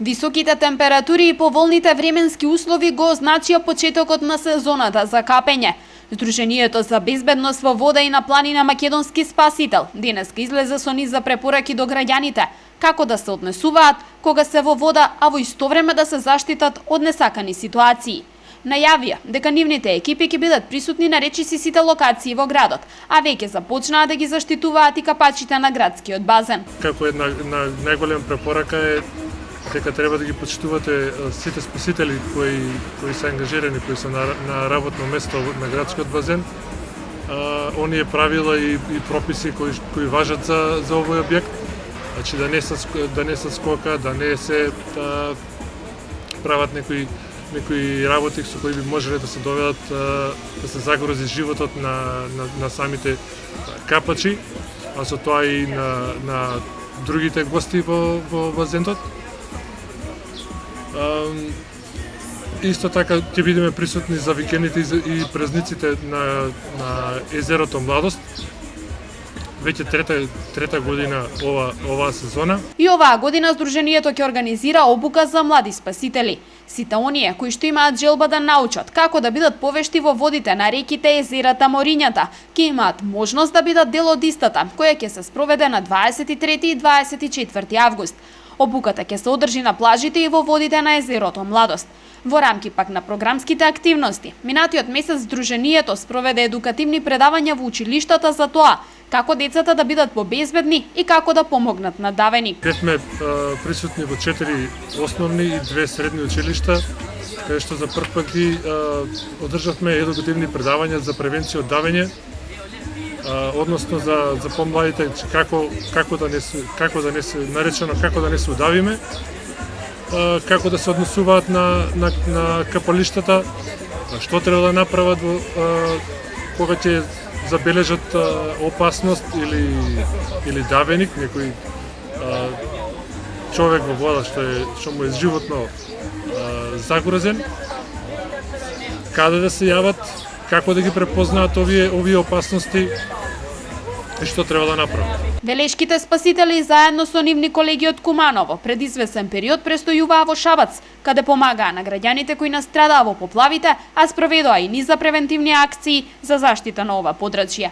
Високите температури и поволните временски услови го означија почетокот на сезоната за капење. Сдруженијето за безбедност во вода и на планина Македонски спасител денеска излезе со низ за препораки до граѓаните како да се однесуваат кога се во вода, а во исто време да се заштитат од несакани ситуации. Најавија дека нивните екипи ќе бидат присутни на речиси сите локации во градот, а веќе започнаа да ги заштитуваат и капачите на градскиот базен. Како една најголема препорака е дека треба да ги почитувате сите спасители кои се ангажирани, кои се на работно место на градскиот базен. Оние правила и прописи кои важат за овој објект, значи да не се скока, да не се прават некои работи со кои би можеле да се доведат да се загрози животот на самите капачи, а со тоа и на другите гости во базенот. Исто така ќе бидеме присутни за викендите и празниците на езерото Младост. Веќе трета година оваа сезона. И оваа година Сдруженијето ќе организира обука за млади спасители. Сите оние кои што имаат желба да научат како да бидат повешти во водите на реките, езерата, морињата, ќе имаат можност да бидат дел од истата, која ќе се спроведе на 23 и 24 август. Обуката ќе се одржи на плажите и во водите на езерото Младост. Во рамки пак на програмските активности, минатиот месец Сдруженијето спроведе едукативни предавања во училиштата за тоа како децата да бидат побезбедни и како да помогнат на давени. Сме присутни во 4 основни и 2 средни училишта, каде што за прв пат ги одржавме едукативни предавања за превенција од давење, односно за помладите како да не се наречено како да не се удавиме, како да се однесуваат на капалиштата, што треба да направат кога ќе забележат опасност или давеник, некој човек во вода што му е животно загрозен, каде да се јават, како да ги препознаат овие опасности и што треба да направат. Велешките спасители заедно со нивни колеги од Куманово пред извесен период престојуваа во Шабац, каде помагаа на граѓаните кои настрадаа во поплавите, а спроведоа и низ за превентивни акции за заштита на ова подрачје.